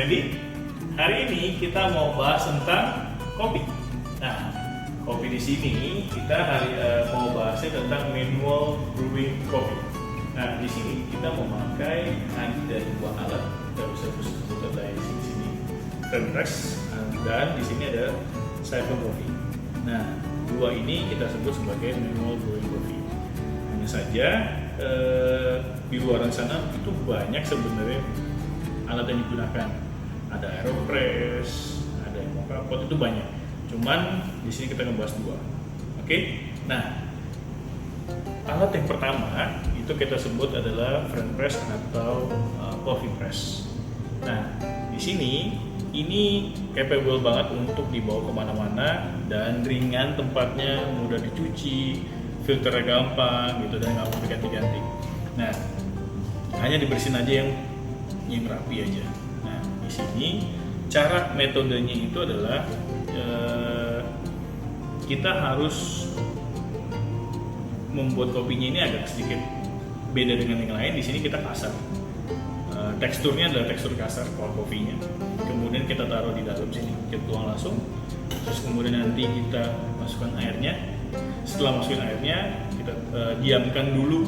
Ready? Hari ini kita mau bahas tentang kopi. Nah, kopi di sini kita mau bahasnya tentang manual brewing coffee. Nah, di sini kita memakai nanti dari dua alat, kita bisa sebut dari sini French press, dan di sini ada siphon coffee. Nah, dua ini kita sebut sebagai manual brewing coffee. Hanya saja di luar sana itu banyak sebenarnya alat yang digunakan. Ada aeropress, ada yang mocha pot, itu banyak. Cuman di sini kita ngebahas dua. Oke? Nah, alat yang pertama itu kita sebut adalah French press atau coffee press. Nah, di sini ini capable banget untuk dibawa kemana-mana dan ringan tempatnya, mudah dicuci, filternya gampang gitu dan nggak perlu ganti-ganti. Nah, hanya dibersihin aja yang rapi aja. Nah, di sini cara metodenya itu adalah kita harus membuat kopinya ini agak sedikit beda dengan yang lain. Di sini kita kasar. Teksturnya adalah tekstur kasar kalau kopinya. Kemudian kita taruh di dalam sini, kita tuang langsung. Terus kemudian nanti kita masukkan airnya. Setelah masukin airnya, kita diamkan dulu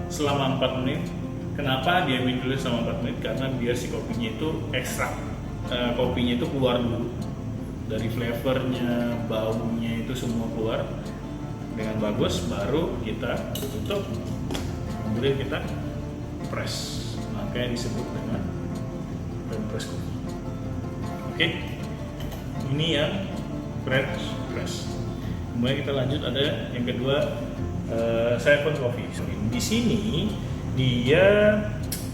selama 4 menit. Kenapa diamin dulu selama 4 menit? Karena biar si kopinya itu ekstrak, kopinya itu keluar dulu dari flavornya, baunya itu semua keluar dengan bagus. Baru kita tutup, kemudian kita press. Makanya disebut dengan French press coffee. Oke, ini yang French press. Kemudian kita lanjut, ada yang kedua, siphon coffee. Di sini dia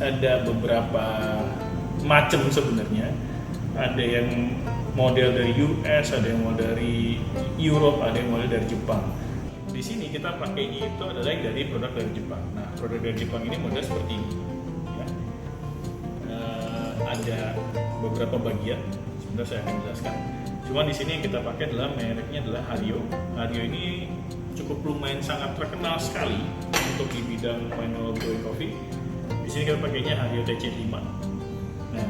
ada beberapa macam sebenarnya. Ada yang model dari US, ada yang model dari Europe, ada yang model dari Jepang. Di sini kita pakainya itu adalah dari produk dari Jepang. Nah, produk dari Jepang ini model seperti ini. Ya. Ada beberapa bagian. Sebentar saya akan jelaskan. Cuma di sini yang kita pakai adalah mereknya adalah Hario. Hario ini cukup lumayan sangat terkenal sekali untuk di bidang manual brewing coffee. Di sini kita pakainya Hario TC5. Nah,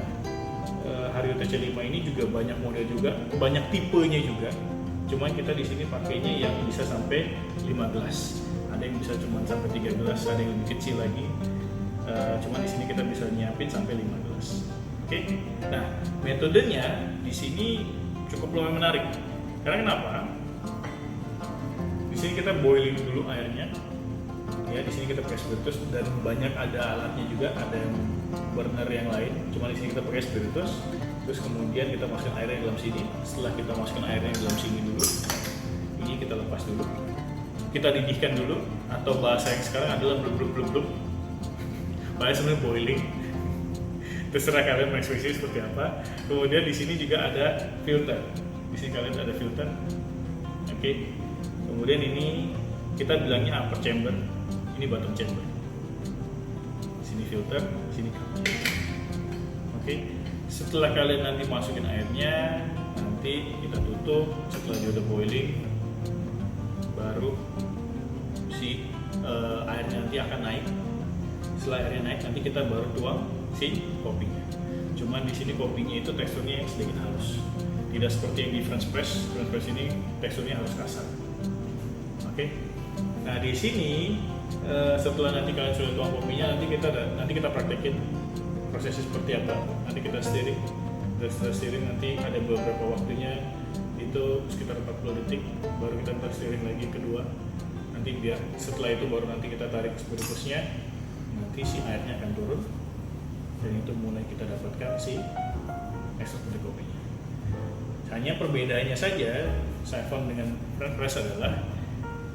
Hario TC5 ini juga banyak model juga, banyak tipenya juga. Cuman kita di sini pakainya yang bisa sampai 15. Ada yang bisa cuma sampai 13, ada yang lebih kecil lagi. Cuman di sini kita bisa nyiapin sampai 15. Oke. Nah, metodenya di sini cukup lumayan menarik. Karena kenapa? Di sini kita boiling dulu airnya. Ya, di sini kita pakai spiritus dan banyak ada alatnya juga, ada yang burner yang lain. Cuma di sini kita pakai spiritus. Terus kemudian kita masukkan airnya dalam sini. Setelah kita masukkan airnya dalam sini dulu, ini kita lepas dulu. Kita didihkan dulu, atau bahasa yang sekarang adalah blub. Bahasa sebenarnya boiling. Terserah kalian mengekspresi seperti apa. Kemudian di sini juga ada filter. Di sini kalian ada filter. Oke. Kemudian ini kita bilangnya upper chamber. Ini bottom chamber. Sini filter, sini capture. Oke. Setelah kalian nanti masukin airnya, nanti kita tutup. Setelah dia udah boiling, baru si airnya nanti akan naik. Setelah airnya naik, nanti kita baru tuang si kopinya. Cuman di sini kopinya itu teksturnya yang sedikit halus. Tidak seperti yang di French press. French press ini teksturnya harus kasar. Oke. Nah, di sini setelah nanti kalian sudah tuang kopinya, nanti kita praktekin prosesnya seperti apa. Nanti kita stirring. Setelah stirring nanti ada beberapa waktunya, itu sekitar 40 detik, baru kita ntar stirring lagi kedua. Nanti biar setelah itu baru nanti kita tarik spiritusnya, nanti si airnya akan turun, dan itu mulai kita dapatkan si ekstrak dari kopinya. Hanya perbedaannya saja siphon dengan French press adalah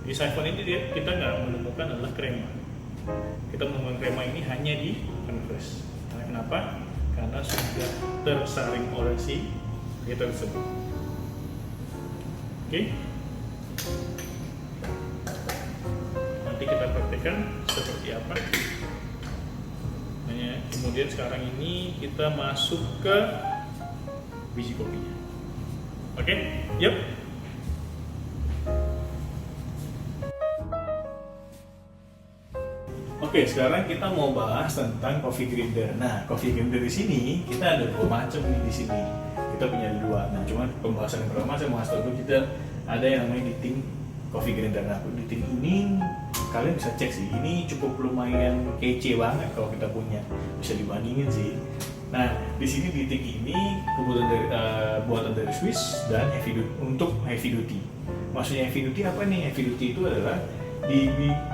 di siphon ini kita nggak menemukan adalah krema. Kita menemukan krema ini hanya di French press. Karena kenapa? Karena sudah tersaring oleh si filter tersebut. Oke. Nanti kita praktekkan seperti apa. Kemudian sekarang ini kita masuk ke biji kopinya. Oke, yuk. Oke, sekarang kita mau bahas tentang coffee grinder. Nah, coffee grinder di sini kita ada dua macam nih di sini. Kita punya dua. Nah, cuman pembahasan yang pertama saya mau kasih tahu kita ada yang namanya Diting coffee grinder. Nah, Diting ini kalian bisa cek sih. Ini cukup lumayan kece banget kalau kita punya. Bisa dibandingin sih. Nah, di sini Diting ini kebetulan dari buatan dari Swiss dan untuk heavy duty. Maksudnya heavy duty apa nih? Heavy duty itu adalah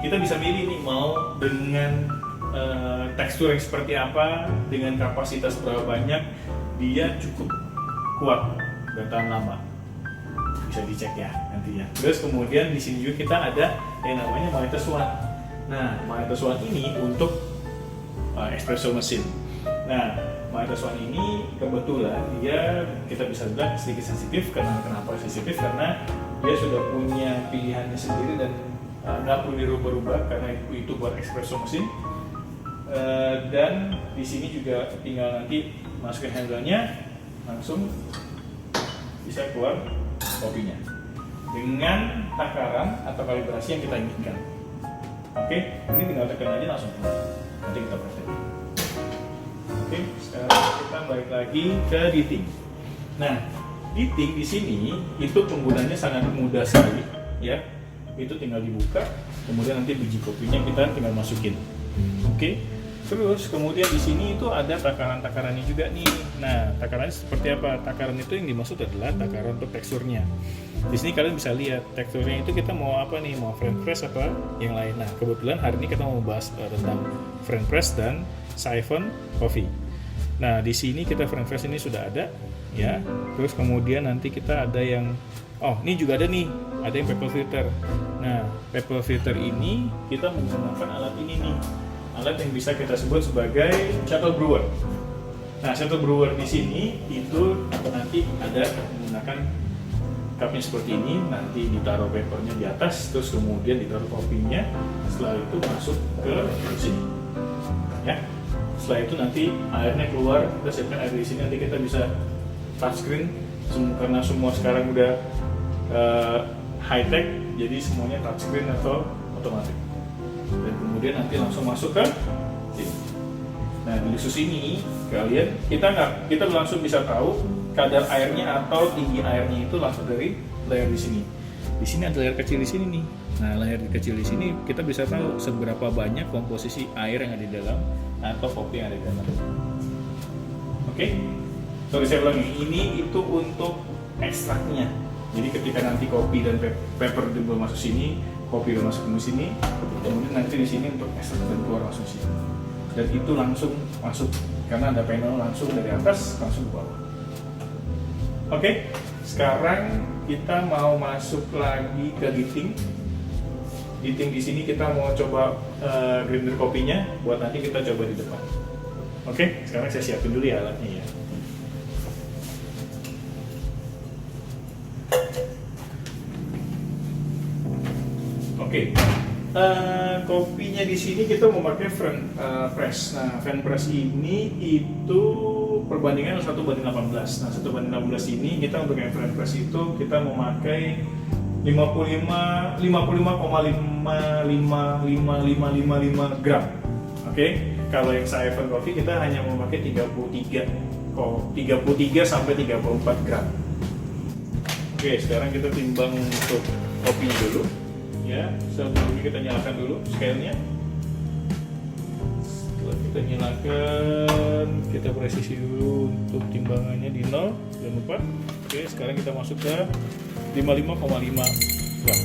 kita bisa milih nih mau dengan tekstur yang seperti apa, dengan kapasitas berapa banyak, dia cukup kuat dan tahan lama. Bisa dicek ya nantinya. Terus kemudian di sini juga kita ada yang namanya Midas One. Nah, Midas One ini untuk espresso mesin. Nah, Midas One ini kebetulan dia kita bisa bilang sedikit sensitif. Kenapa sensitif? Karena dia sudah punya pilihannya sendiri dan nggak perlu dirubah-rubah karena itu buat espresso mesin. Dan di sini juga tinggal nanti masukin handle-nya, langsung bisa keluar kopinya dengan takaran atau kalibrasi yang kita inginkan. Oke, ini tinggal tekan aja langsung keluar. Nanti kita praktekin. Oke, sekarang kita balik lagi ke Diting. Nah, Diting di sini itu penggunanya sangat mudah sekali, ya. Itu tinggal dibuka, kemudian nanti biji kopinya kita tinggal masukin. Oke. Terus kemudian di sini itu ada takaran-takarannya juga nih. Nah, takarannya seperti apa? Takaran itu yang dimaksud adalah takaran untuk teksturnya. Di sini kalian bisa lihat teksturnya itu kita mau apa nih? Mau French press apa yang lain. Nah, kebetulan hari ini kita mau bahas tentang French press dan siphon coffee. Nah, di sini kita French press ini sudah ada, ya. Terus kemudian nanti kita ada yang ini juga ada nih, ada yang paper filter. Nah, paper filter ini kita menggunakan alat ini nih, alat yang bisa kita sebut sebagai shuttle brewer. Nah, shuttle brewer di sini itu nanti ada menggunakan cupnya seperti ini, nanti ditaruh papernya di atas, terus kemudian ditaruh kopinya, setelah itu masuk ke sini, ya. Setelah itu nanti airnya keluar, kita siapkan air di sini, nanti kita bisa touchscreen karena semua sekarang udah high tech, jadi semuanya touchscreen atau otomatis. Dan kemudian nanti langsung masuk ke sini. Nah, di khusus ini kita langsung bisa tahu kadar airnya atau tinggi airnya itu langsung dari layar di sini. Di sini ada layar kecil di sini nih. Nah, layar kecil di sini kita bisa tahu seberapa banyak komposisi air yang ada di dalam atau kopi yang ada di dalam. Oke. Sorry saya ulangi, ini itu untuk ekstraknya. Jadi ketika nanti kopi dan paper udah masuk sini, kopi udah masuk ke sini, kemudian nanti di sini untuk ekstrak dan keluar langsung sini. Dan itu langsung masuk karena ada panel langsung dari atas langsung ke bawah. Oke, sekarang kita mau masuk lagi ke Diting. Diting di sini kita mau coba grinder kopinya, buat nanti kita coba di depan. Oke, sekarang saya siapin dulu ya alatnya ya. Oke, kopinya di sini kita memakai French press. Nah, French press ini itu perbandingan 1:18. Nah, 1:16 ini kita untuk yang French press itu kita memakai 55,55555 gram. Oke, kalau yang siphon coffee kita hanya memakai 33 sampai 34 gram. Oke, sekarang kita timbang untuk kopinya dulu. Ya, sebelumnya kita nyalakan dulu scale-nya. Setelah kita nyalakan, kita presisi dulu untuk timbangannya di 0, jangan lupa. Oke, sekarang kita masuk ke 55,5 gram.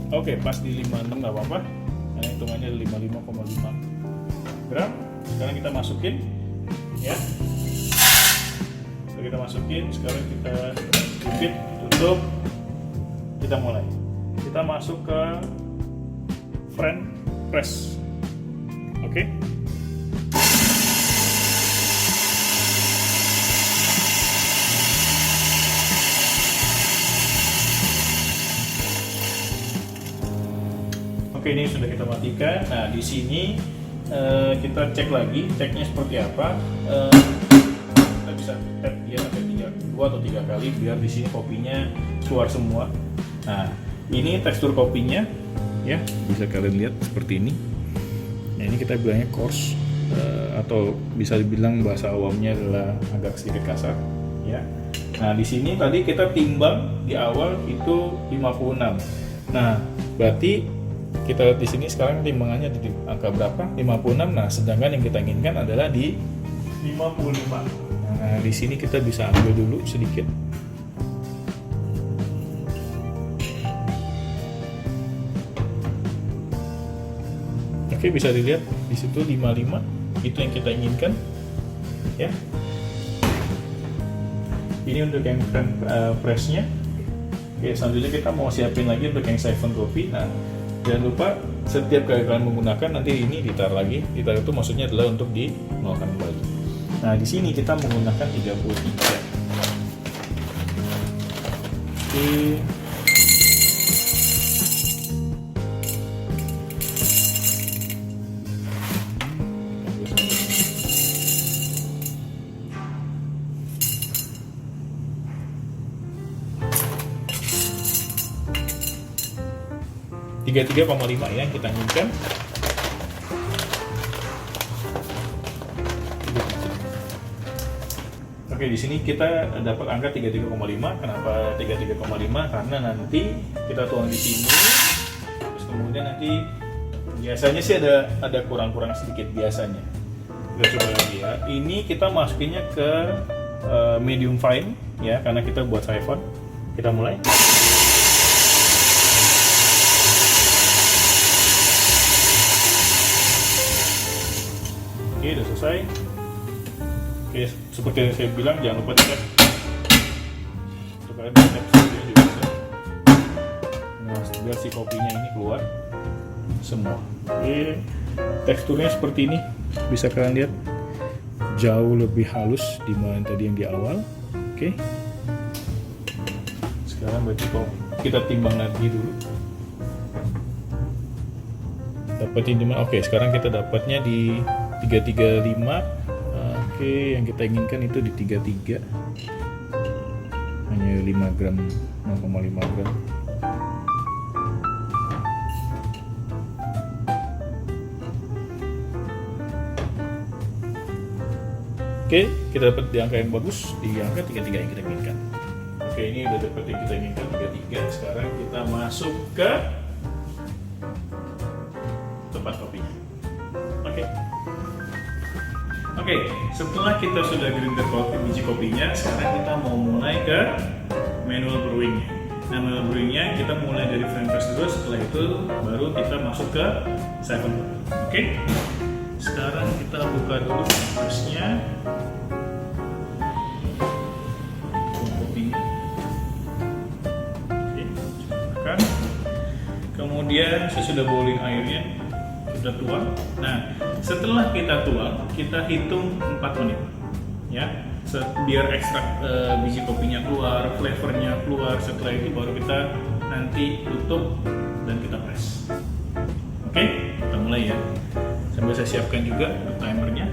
Oke, pas di 56 nggak apa-apa. Nah, hitungannya 55,5 gram. Sekarang kita masukin, ya. Setelah kita masukin, sekarang kita repeat, tutup. Kita mulai. Kita masuk ke French press. Oke. Oke, ini sudah kita matikan. Nah, di sini kita cek lagi, ceknya seperti apa. Kita bisa tap dia sampai 2 atau 3 kali biar di sini kopinya keluar semua. Nah, ini tekstur kopinya, ya bisa kalian lihat seperti ini. Nah, ini kita bilangnya coarse, atau bisa dibilang bahasa awamnya adalah agak sedikit kasar, ya. Nah, di sini tadi kita timbang di awal itu 56. Nah, berarti kita lihat di sini sekarang timbangannya di angka berapa? 56. Nah, sedangkan yang kita inginkan adalah di 55. Nah, di sini kita bisa ambil dulu sedikit. Oke, bisa dilihat di situ 55, itu yang kita inginkan, ya. Ini untuk yang pressnya. Oke, selanjutnya kita mau siapin lagi untuk yang siphon kopi. Nah, jangan lupa setiap kali kalian menggunakan nanti ini ditaruh lagi. Ditaruh itu maksudnya adalah untuk dinolkan kembali. Nah, di sini kita menggunakan 33. Oke. Tiga 3,5 ya yang kita inginkan. Oke, di sini kita dapat angka 33,5. Kenapa 33,5? Karena nanti kita tuang di sini, terus kemudian nanti biasanya sih ada kurang-kurang sedikit biasanya. Kita coba lagi ya. Ini kita masukinnya ke medium fine ya, karena kita buat siphon. Kita mulai. Oke, udah selesai. Oke, seperti yang saya bilang, jangan lupa cek. Untuk kalian cek juga bisa. Nah, biar si kopinya ini keluar semua. Oke, teksturnya seperti ini. Bisa kalian lihat jauh lebih halus dibanding tadi yang di awal. Oke. Sekarang berarti kok kita timbang lagi dulu. Dapatin di mana? Oke, sekarang kita dapatnya di 335. Oke, yang kita inginkan itu di 33. Hanya 5 gram, 0,5 gram. Oke, kita dapat di angka yang bagus, di angka 33 yang kita inginkan. Oke, ini udah dapat yang kita inginkan 33. Sekarang kita masuk ke tempat kopinya. Oke, setelah kita sudah grinder biji kopinya, sekarang kita mau mulai ke manual brewingnya. Nah, manual brewingnya kita mulai dari frame press dulu. Setelah itu baru kita masuk ke siphon. Oke, sekarang kita buka dulu frame pressnya. Kopinya. Oke, coba. Kemudian sesudah boiling airnya kita tuang. Nah, setelah kita tuang, kita hitung 4 menit, ya, biar ekstrak biji kopinya keluar, flavornya keluar. Setelah itu baru kita nanti tutup dan kita press. Oke, kita mulai ya. Sambil saya siapkan juga timernya.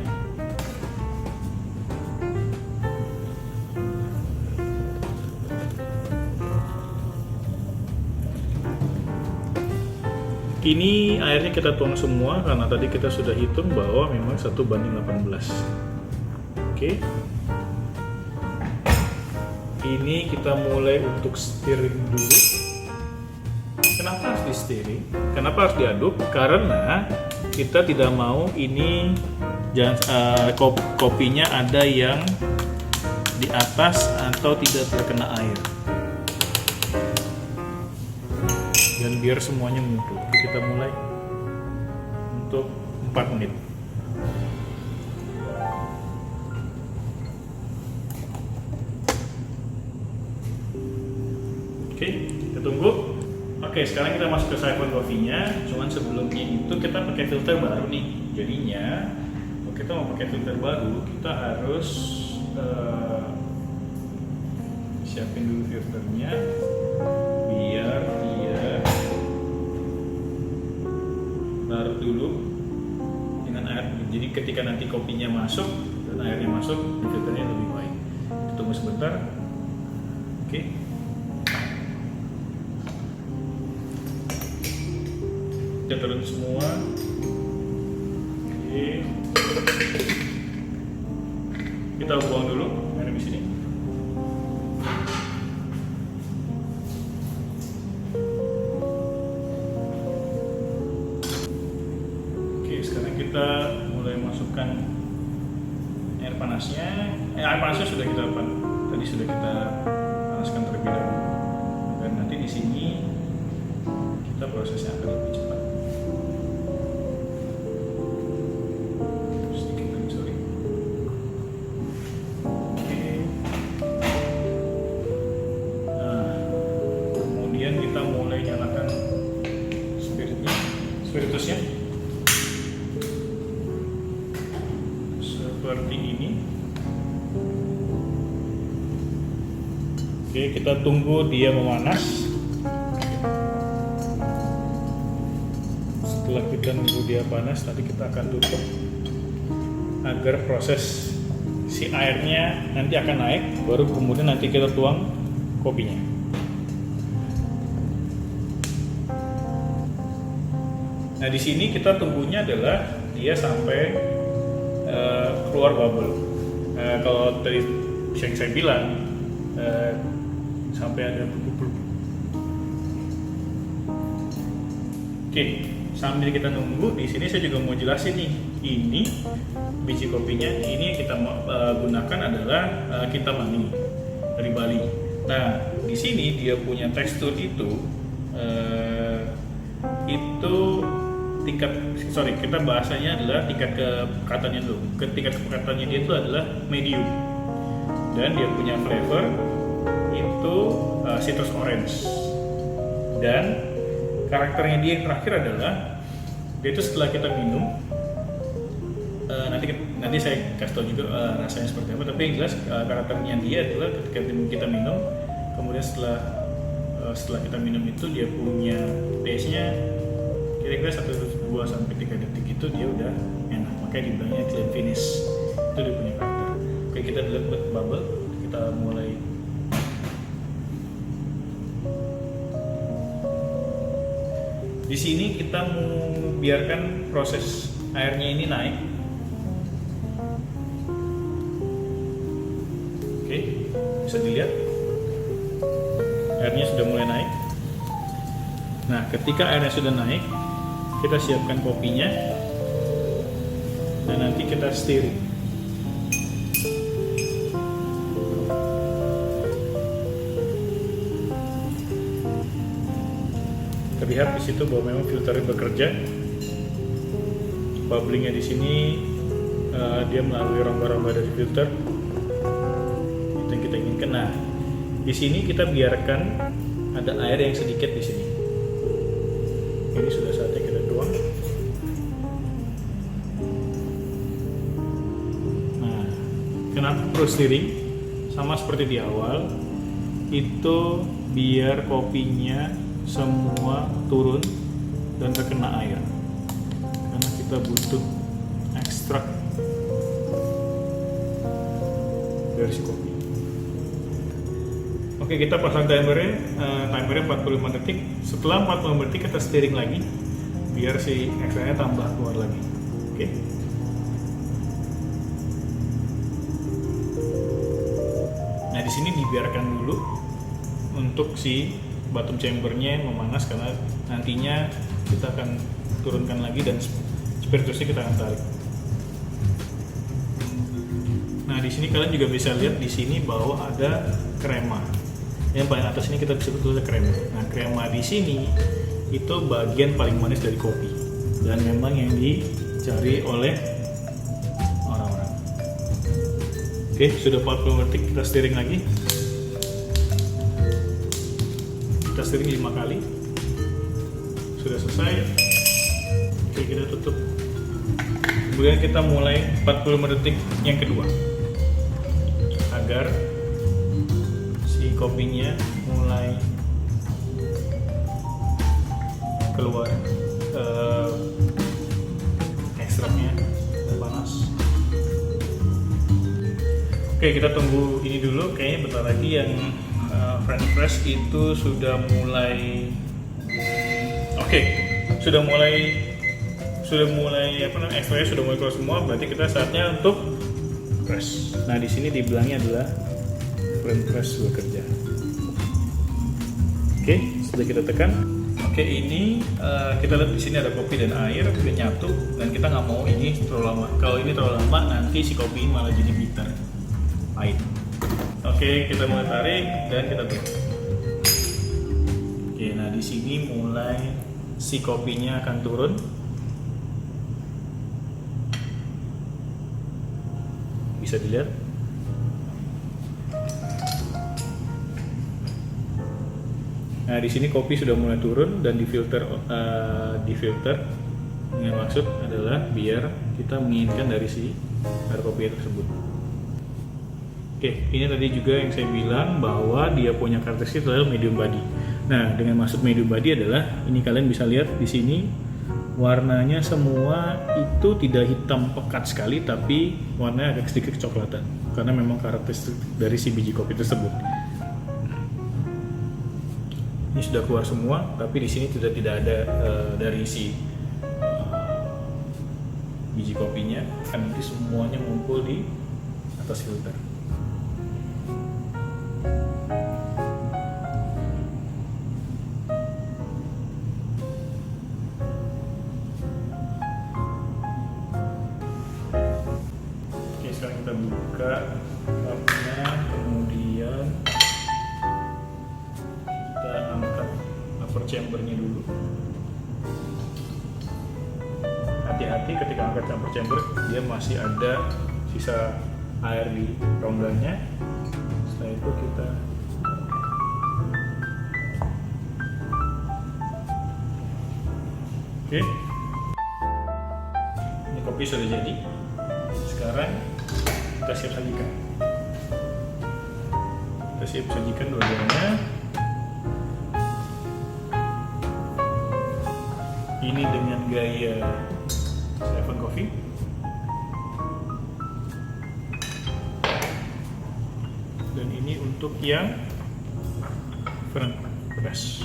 Ini airnya kita tuang semua karena tadi kita sudah hitung bahwa memang 1:18. Oke. Ini kita mulai untuk stirring dulu. Kenapa harus di stirring? Kenapa harus diaduk? Karena kita tidak mau ini kopinya ada yang di atas atau tidak terkena air. Dan biar semuanya menyatu. Kita mulai untuk 4 menit. Oke, kita tunggu. Oke, sekarang kita masuk ke siphon kopinya. Cuman sebelumnya itu kita pakai filter baru nih. Jadinya, kalau kita mau pakai filter baru, kita harus siapin dulu filternya biar dia larut dulu dengan air. Jadi ketika nanti kopinya masuk dan airnya masuk, filternya lebih baik. Kita tunggu sebentar. Oke. Kita turun semua. Oke. Kita buang dulu air di sini. Sekarang kita mulai masukkan air panasnya. Air panasnya sudah kita panaskan terlebih dahulu. Dan nanti di sini kita prosesnya akan lebih cepat. Sedikit lagi, sorry. Oke. Nah, kemudian kita mulai nyalakan spiritusnya. Seperti ini. Oke, kita tunggu dia memanas. Setelah kita nunggu dia panas, nanti kita akan tutup agar proses si airnya nanti akan naik, baru kemudian nanti kita tuang kopinya. Nah, di sini kita tunggunya adalah dia sampai keluar bubble. Kalau tadi yang saya bilang sampai ada bubble. Oke, sambil kita nunggu, di sini saya juga mau jelasin nih. Ini biji kopinya, ini yang kita gunakan adalah Kintamani dari Bali. Nah, di sini dia punya tekstur itu kita bahasanya adalah tingkat kepekatannya dulu. Tingkat kepekatannya dia itu adalah medium, dan dia punya flavor itu citrus orange, dan karakternya dia yang terakhir adalah dia itu setelah kita minum, nanti saya kasih tahu juga rasanya seperti apa, tapi yang jelas karakternya dia adalah ketika kita minum, kemudian setelah kita minum itu dia punya taste-nya kira-kira 1-2-3 detik itu dia udah enak, makanya dibilangnya clean finish. Itu dia punya karakter. Oke, kita lihat bubble, kita mulai. Di sini kita mau biarkan proses airnya ini naik. Oke, bisa dilihat airnya sudah mulai naik. Nah, ketika airnya sudah naik, kita siapkan kopinya, dan nanti kita stir. Terlihat di situ bahwa memang filternya bekerja. Bubblingnya di sini dia melalui rongga-rongga dari filter. Itu yang kita inginkan. Nah, di sini kita biarkan ada air yang sedikit di sini. Ini sudah saatnya kita tuang. Nah, kenapa perlu stirring? Sama seperti di awal, itu biar kopinya semua turun dan terkena air, karena kita butuh ekstrak dari si kopi. Oke, kita pasang timernya 45 detik. Setelah 45 detik kita stirring lagi biar si ekstraknya tambah keluar lagi. Oke. Nah, di sini dibiarkan dulu untuk si bottom chambernya memanas, karena nantinya kita akan turunkan lagi dan spiritusnya kita akan tarik. Nah, di sini kalian juga bisa lihat di sini bahwa ada krema. Yang paling atas ini kita bisa betul krema. Nah, krema di sini itu bagian paling manis dari kopi, dan memang yang dicari oleh orang-orang. Oke, sudah 40 detik, kita stirring lagi. Kita stirring 5 kali. Sudah selesai. Oke, kita tutup. Kemudian kita mulai 45 detik yang kedua, agar si kopinya mulai keluar ekstraknya udah panas. Oke, kita tunggu ini dulu. Kayaknya bentar lagi yang French press itu sudah mulai. Oke, sudah mulai apa namanya, ekstraknya sudah mulai keluar semua. Berarti kita saatnya untuk press. Nah, di sini dibilangnya adalah French press bekerja. Oke, sudah kita tekan. Oke, ini kita lihat di sini ada kopi dan air udah nyatu, dan kita nggak mau ini terlalu lama. Kalau ini terlalu lama, nanti si kopi ini malah jadi bitter, pahit. Oke, kita mulai tarik dan kita tutup. Oke, nah di sini mulai si kopinya akan turun. Bisa dilihat. Nah, di sini kopi sudah mulai turun dan difilter. Yang maksud adalah biar kita menginginkan dari si air kopi tersebut. Oke, ini tadi juga yang saya bilang bahwa dia punya karakteristik adalah medium body. Nah, dengan maksud medium body adalah ini kalian bisa lihat di sini warnanya semua itu tidak hitam pekat sekali, tapi warnanya agak sedikit kecoklatan karena memang karakteristik dari si biji kopi tersebut. Ini sudah keluar semua, tapi di sini tidak ada dari si biji kopinya, kan nanti semuanya ngumpul di atas filter. Oke, sekarang kita buka kapnya, kemudian angkat upper chambernya dulu. Hati-hati ketika angkat upper chamber, dia masih ada sisa air di rongganya. Setelah itu kita oke, ini kopi sudah jadi. Sekarang kita siap sajikan. Kita siap sajikan dua-duanya. Ini dengan gaya Seven Coffee. Dan ini untuk yang French press.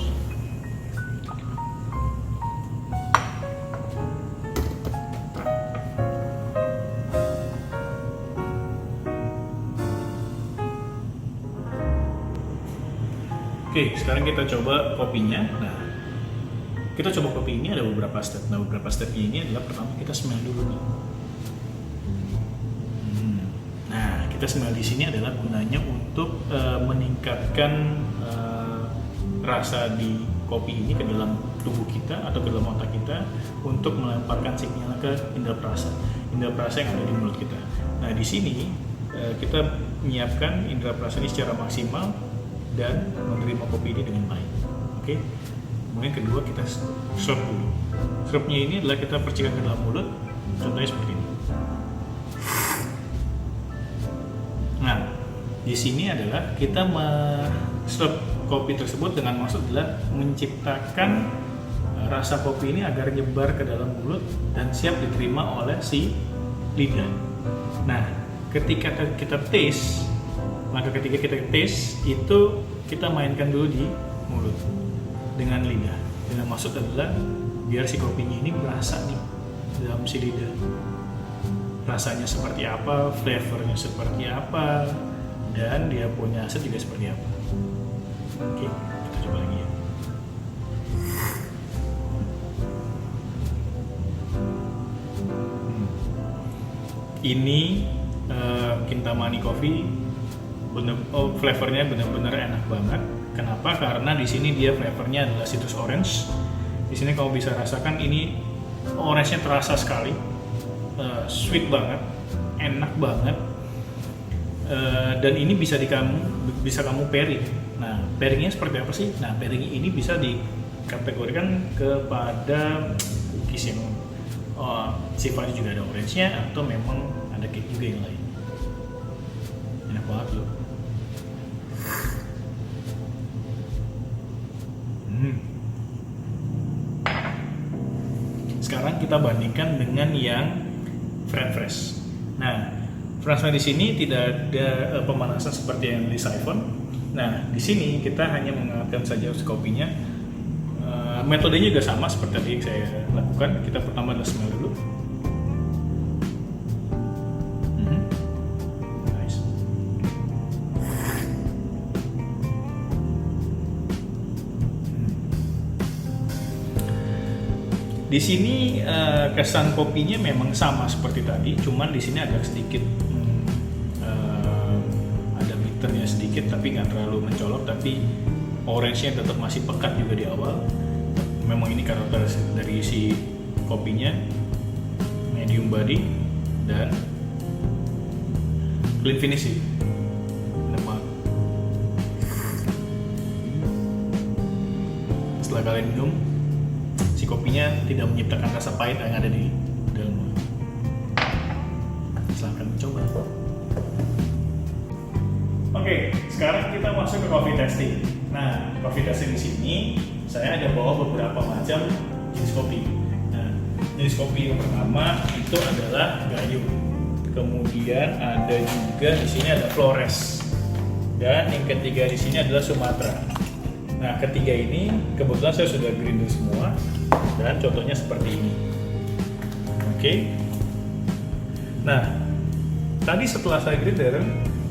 Oke, sekarang kita coba kopinya. Nah, kita coba kopi ini ada beberapa step. Nah, beberapa stepnya ini adalah pertama kita smell dulu nih. Nah, kita smell di sini adalah gunanya untuk meningkatkan rasa di kopi ini ke dalam tubuh kita atau ke dalam otak kita untuk melemparkan sinyal ke indera perasa yang ada di mulut kita. Nah, di sini kita menyiapkan indera perasa ini secara maksimal dan menerima kopi ini dengan baik. Oke. Kemudian kedua kita serap dulu. Serapnya ini adalah kita percikan ke dalam mulut, contohnya seperti ini. Nah, di sini adalah kita serap kopi tersebut dengan maksud adalah menciptakan rasa kopi ini agar nyebar ke dalam mulut dan siap diterima oleh si lidah. Nah, ketika kita taste, maka ketika kita taste itu kita mainkan dulu di mulut dengan lidah. Dengan maksud adalah biar si kopinya ini berasa nih dalam si lidah. Rasanya seperti apa, flavornya seperti apa, dan dia punya aset juga seperti apa. Oke, kita coba lagi ya. Ini Kintamani Coffee, flavornya benar-benar enak banget. Kenapa? Karena di sini dia flavornya adalah citrus orange. Di sini kamu bisa rasakan ini orange-nya terasa sekali, sweet banget, enak banget, dan ini bisa kamu pairing. Nah, pairingnya seperti apa sih? Nah, pairing ini bisa dikategorikan kepada cookies yang sifatnya juga ada orange-nya atau memang ada cake juga yang lain. Enak banget loh. Sekarang sekarang kita bandingkan dengan yang French press. Nah, French press di sini tidak ada pemanasan seperti yang di siphon. Nah, di sini kita hanya menghangatkan saja si kopinya. Metodenya juga sama seperti tadi yang saya lakukan. Kita pertama adalah smell dulu. Nice. Di sini kesan kopinya memang sama seperti tadi, cuman di sini agak sedikit ada bitternya sedikit, tapi nggak terlalu mencolok. Tapi orange-nya tetap masih pekat juga di awal. Memang ini karakter dari si kopinya, medium body dan clean finish sih. Setelah kalian minum, si kopinya tidak menciptakan rasa pahit yang ada di dalam mulut. Silahkan mencoba. Oke, sekarang kita masuk ke coffee tasting. Nah, coffee tasting di sini saya ada bawa beberapa macam jenis kopi. Nah, jenis kopi yang pertama itu adalah Gayo. Kemudian ada juga di sini ada Flores. Dan yang ketiga di sini adalah Sumatra. Nah, ketiga ini kebetulan saya sudah grinder semua dan contohnya seperti ini. Oke. Nah, tadi setelah saya grinder,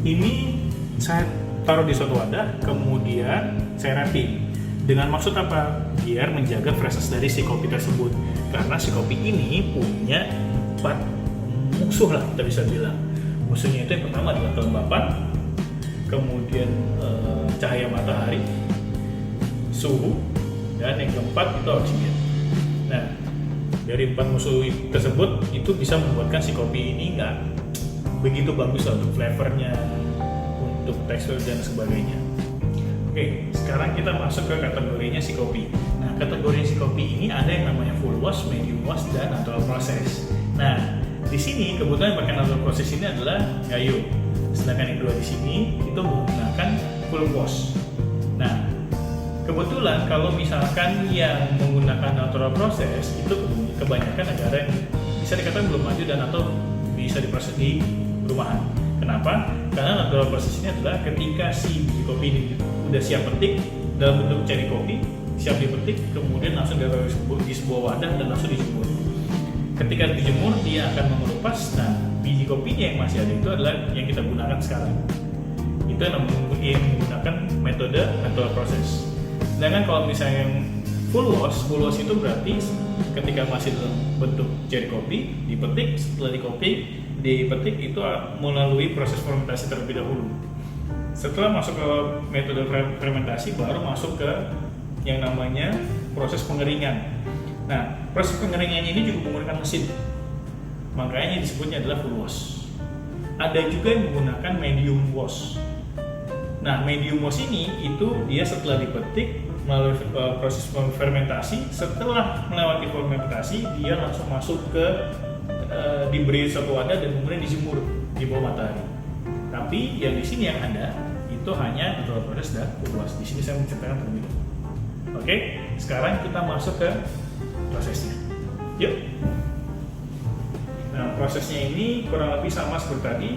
ini saya taruh di suatu wadah, kemudian saya wrapping. Dengan maksud apa? Biar menjaga freshness dari si kopi tersebut. Karena si kopi ini punya 4 musuh lah, kita bisa bilang. Musuhnya itu yang pertama adalah kelembapan, kemudian cahaya matahari, suhu, dan yang keempat itu oksigen. Nah, dari 4 musuh tersebut itu bisa membuatkan si kopi ini nggak begitu bagus untuk flavornya, untuk tekstur dan sebagainya. Oke, sekarang kita masuk ke kategorinya si kopi. Nah, kategori si kopi ini ada yang namanya full wash, medium wash, dan natural process. Nah, di sini kebetulan yang pakai natural process ini adalah Gayo. Sedangkan yang dua di sini itu menggunakan full wash. Nah, kebetulan kalau misalkan yang menggunakan natural process itu kebanyakan negara yang bisa dikatakan belum maju dan atau bisa diproses di rumahan. Kenapa? Karena natural process ini adalah ketika si biji kopi ini udah siap petik dalam bentuk cherry kopi, siap dipetik, kemudian langsung ditaruh di sebuah wadah dan langsung dijemur. Ketika dijemur dia akan mengelupas. Nah, biji kopinya yang masih ada itu adalah yang kita gunakan sekarang. Itu yang menggunakan metode natural process. Sedangkan kalau misalnya yang full wash itu berarti ketika masih dalam bentuk cherry kopi, dipetik, setelah dipetik itu melalui proses fermentasi terlebih dahulu. Setelah masuk ke metode fermentasi, baru masuk ke yang namanya proses pengeringan. Nah, proses pengeringan ini juga menggunakan mesin, makanya disebutnya adalah full wash. Ada juga yang menggunakan medium wash. Nah, medium wash ini itu dia setelah dipetik melalui proses fermentasi, setelah melewati fermentasi dia langsung masuk ke diberi satu wadah dan kemudian dijemur di bawah matahari. Tapi yang di sini yang ada itu hanya natural process dan full wash. Di sini saya menceritakan terlebih dahulu. Oke, sekarang kita masuk ke prosesnya. Yuk. Nah, prosesnya ini kurang lebih sama seperti tadi.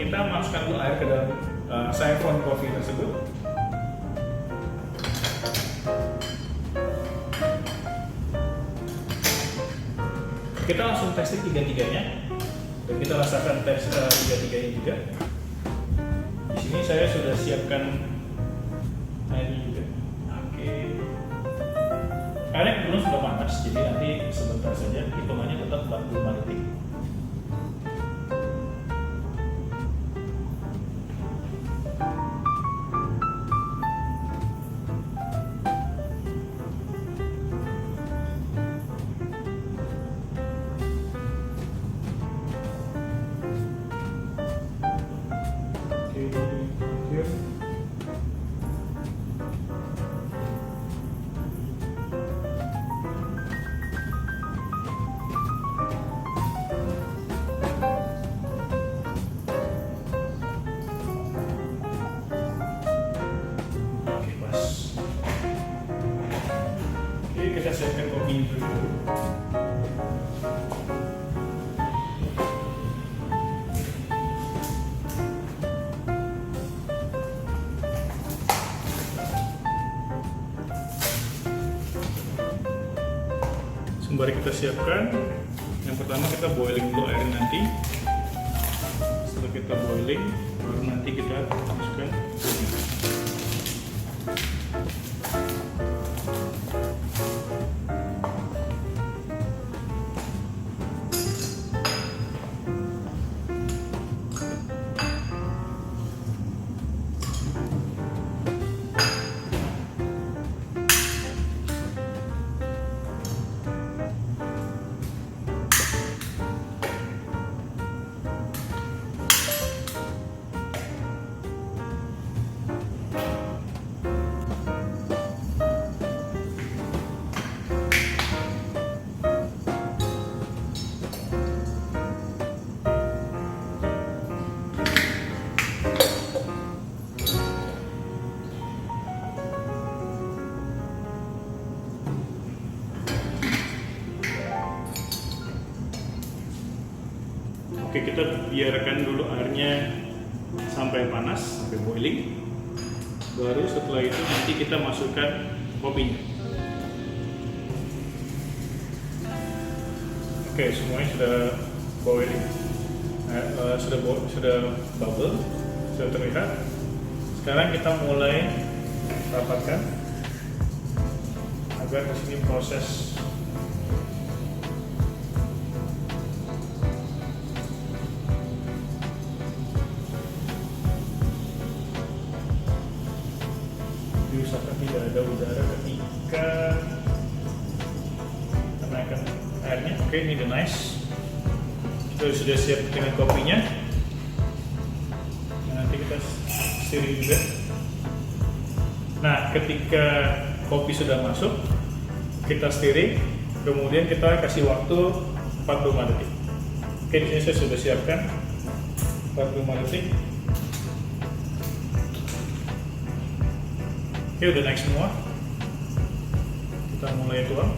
Kita masukkan dulu air ke dalam siphon kopi tersebut. Kita langsung testing tiga-tiganya dan kita rasakan tes tiga-tiganya juga. Di sini saya sudah siapkan airnya juga. Oke. Airnya kebetulan sudah panas, jadi nanti sebentar saja, hitungannya tetap 45 detik. Kita siapkan kopi dulu. sembari kita siapkan, yang pertama kita boiling dulu air nanti. Setelah kita boiling, baru nanti kita masukkan kunyit. Oke, kita biarkan dulu airnya sampai panas, sampai boiling. Baru setelah itu nanti kita masukkan kopinya. Oke, semuanya sudah boiling, sudah bubble, sudah terlihat. Sekarang kita mulai rapatkan agar di sini proses diusahakan tidak ada udara ketika menaikkan airnya. Oke, ini udah nice. Kita sudah siap dengan kopinya. Nanti kita stirring juga. Nah, ketika kopi sudah masuk, kita stirring, kemudian kita kasih waktu 45 detik. Oke, di sini saya sudah siapkan 45 detik. Oke, udah naik semua. Kita mulai tuang.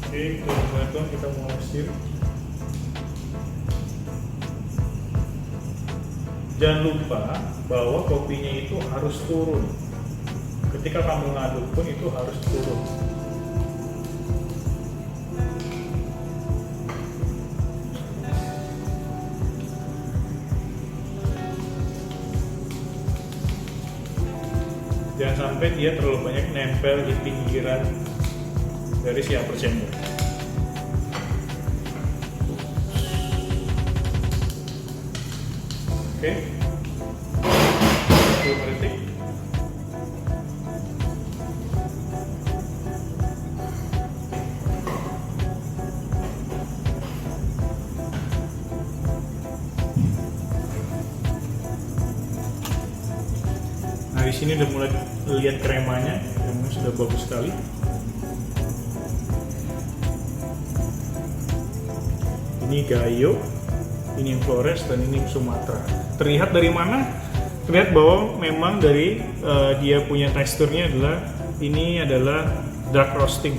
Oke, kita mulai tuang, kita mulai stir. Jangan lupa bahwa kopinya itu harus turun. Ketika kamu ngaduk pun itu harus turun. Jangan sampai dia terlalu banyak nempel di pinggiran dari si upper chamber. Oke, 20 detik. Nah, di sini udah mulai lihat kremanya, sudah bagus sekali. Ini Gayo, ini Flores, dan ini Sumatra. Terlihat dari mana? Terlihat bahwa memang dari dia punya teksturnya adalah dark roasting.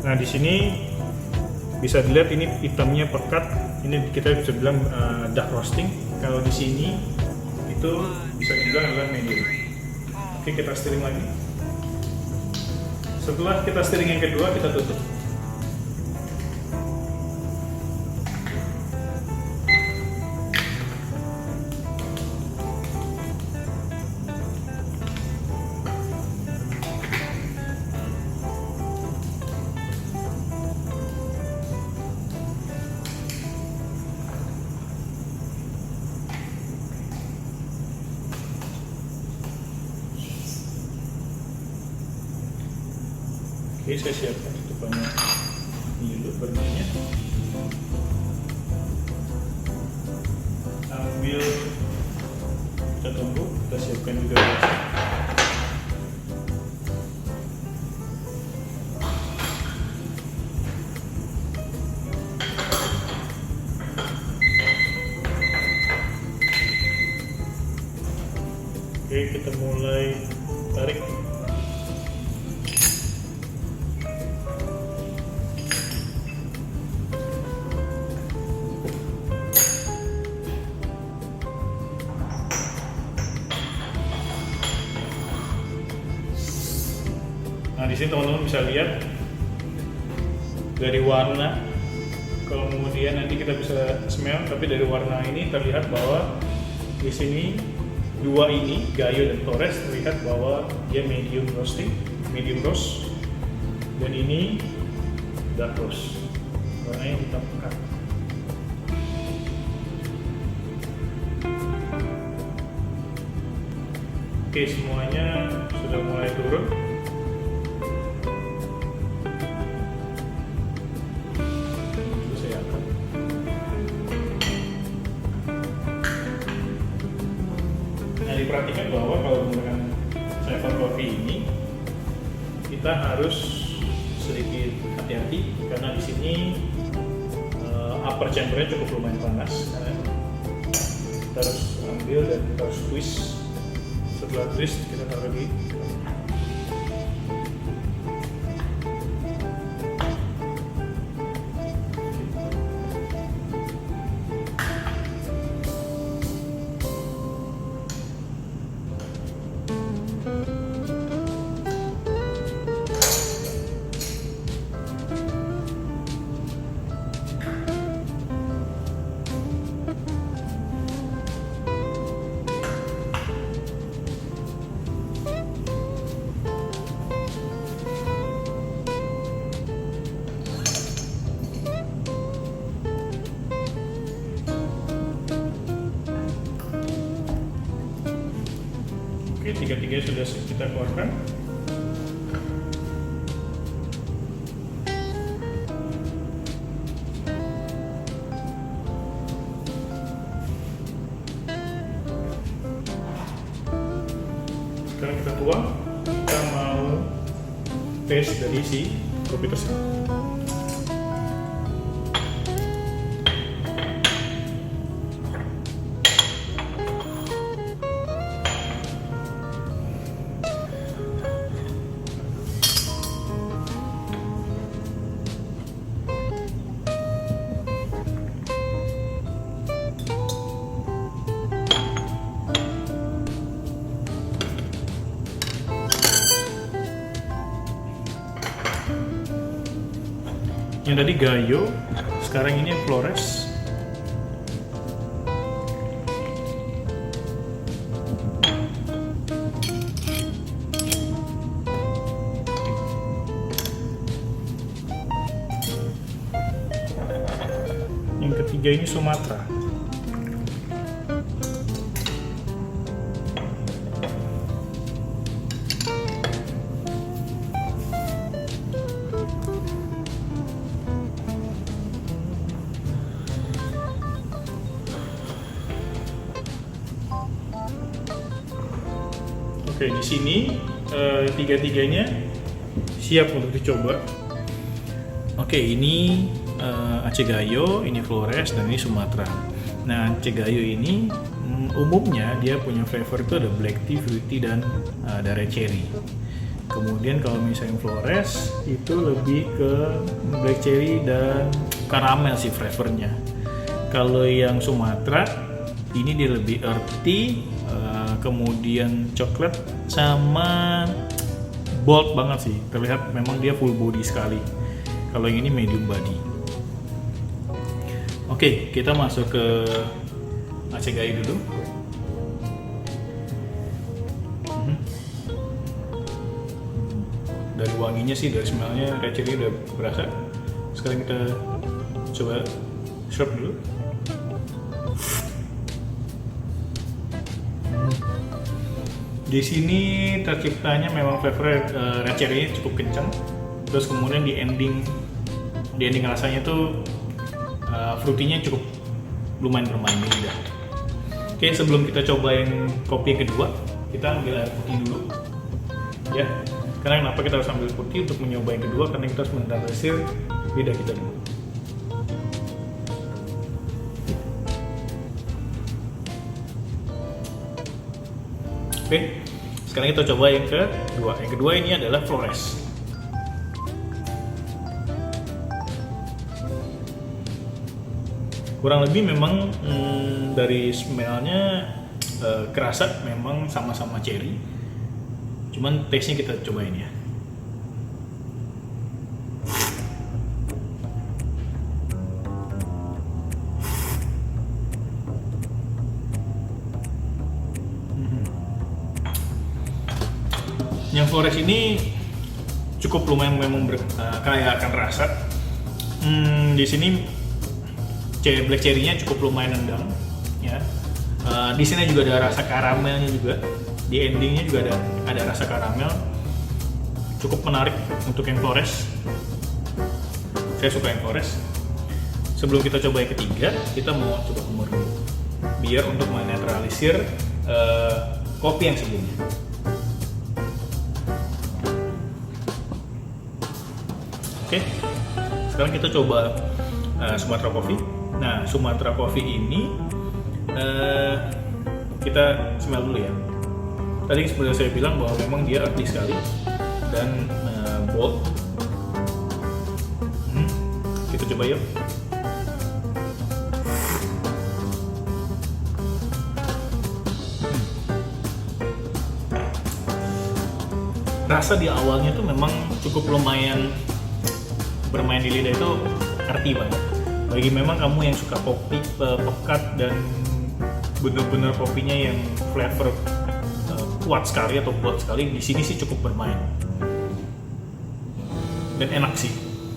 Nah, di sini bisa dilihat ini hitamnya pekat. Ini kita bisa bilang dark roasting. Kalau di sini itu bisa dibilang adalah medium. Oke, kita stirring lagi. Setelah kita stirring yang kedua, kita tutup. Oke, saya siapkan tutupannya dulu bernyanyi. Ambil, kita tunggu, kita siapkan juga gelasnya. Oke, kita mulai tarik. di sini teman-teman bisa lihat dari warna, kemudian nanti kita bisa smell, tapi dari warna ini terlihat bahwa di sini dua ini Gayo dan Flores terlihat bahwa dia medium roast, dan ini dark roast, warnanya hitam pekat. Oke, semuanya sudah mulai turun. Terus saya angkat. Nah, diperhatikan bahwa kalau menggunakan siphon coffee ini kita harus sedikit hati-hati karena di sini upper chambernya cukup lumayan panas. Kita harus ambil dan kita harus twist. Setelah twist kita taruh di tiga-tiga sudah kita keluarkan. Sekarang kita tuang, kita mau tes dari si kopi tersebut. Yang tadi Gayo, sekarang ini yang Flores. Yang ketiga ini Sumatera. Oke, di sini tiga-tiganya siap untuk dicoba. Oke, ini Aceh Gayo, ini Flores, dan ini Sumatera. Nah, Aceh Gayo ini umumnya dia punya flavor itu ada black tea, fruity, dan ada red cherry. Kemudian kalau misalnya Flores itu lebih ke black cherry dan karamel sih flavornya. Kalau yang Sumatera ini dia lebih earthy, kemudian coklat sama bold banget sih, terlihat memang dia full body sekali. Kalau yang ini medium body. Oke, kita masuk ke Aceh Gayo dulu. Dari wanginya sih, dari smellnya red cherry udah berasa. Sekarang kita coba serve dulu. Di sini terciptanya memang flavor red cherry cukup kencang. Terus kemudian di ending rasanya tuh fruity-nya cukup lumayan bermain di lidah. Oke, sebelum kita coba yang kopi yang kedua, kita ambil air putih dulu. Ya, karena kenapa kita harus ambil putih untuk mencoba yang kedua? Karena kita harus mendeteksi lidah kita dulu. Oke, sekarang kita coba yang kedua. Yang kedua ini adalah Flores. Kurang lebih memang dari smellnya kerasa memang sama-sama cherry. Cuman taste-nya kita cobain ya. Yang Flores ini cukup lumayan memang kaya akan rasa. Di sini black cherry-nya cukup lumayan nendang, ya. Di sini juga ada rasa karamelnya juga. Di endingnya juga ada rasa karamel. Cukup menarik untuk yang Flores. Saya suka yang Flores. Sebelum kita coba yang ketiga, kita mau coba kumur dulu, biar untuk menetralisir kopi yang sebelumnya. Oke, sekarang kita coba Sumatra Coffee. Nah, Sumatra Coffee ini kita smell dulu ya. Tadi sebenarnya saya bilang bahwa memang dia earthy sekali dan bold. Kita coba yuk. Rasa di awalnya tuh memang cukup lumayan bermain di lidah, itu arti banget. Bagi memang kamu yang suka kopi pekat dan bener-bener kopinya yang flavor kuat sekali atau kuat sekali, di sini sih cukup bermain. Dan enak sih,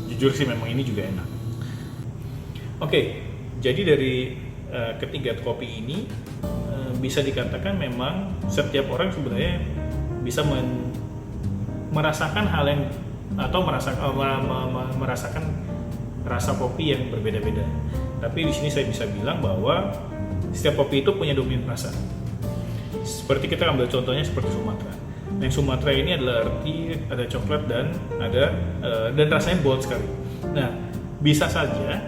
jujur sih memang ini juga enak. Oke, jadi dari ketiga kopi ini bisa dikatakan memang setiap orang sebenarnya bisa merasakan hal yang atau merasakan rasa kopi yang berbeda-beda. Tapi di sini saya bisa bilang bahwa setiap kopi itu punya dominan rasa. Seperti kita ambil contohnya seperti Sumatra. Yang Sumatra ini adalah earthy, ada coklat dan rasanya bold sekali. Nah, bisa saja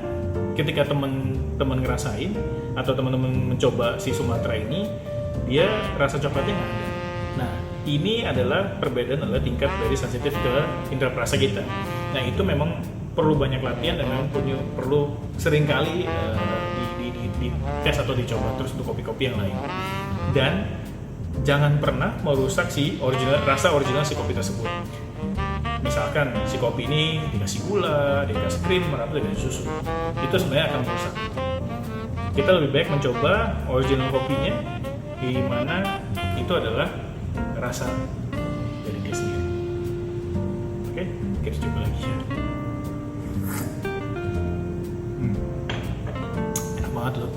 ketika teman-teman ngerasain atau teman-teman mencoba si Sumatra ini, dia rasa coklatnya nggak ada. Nah, ini adalah perbedaan adalah tingkat dari sensitif ke indera perasa kita. Nah, itu memang perlu banyak latihan dan memang perlu seringkali di tes atau dicoba terus untuk kopi-kopi yang lain. Dan jangan pernah merusak rasa original si kopi tersebut. Misalkan si kopi ini dikasih gula, dikasih krim, atau dikasih susu, itu sebenarnya akan merusak. Kita lebih baik mencoba original kopinya, di mana itu adalah rasa dari dia sendiri. Oke, kita coba lagi ya. Enak banget loh.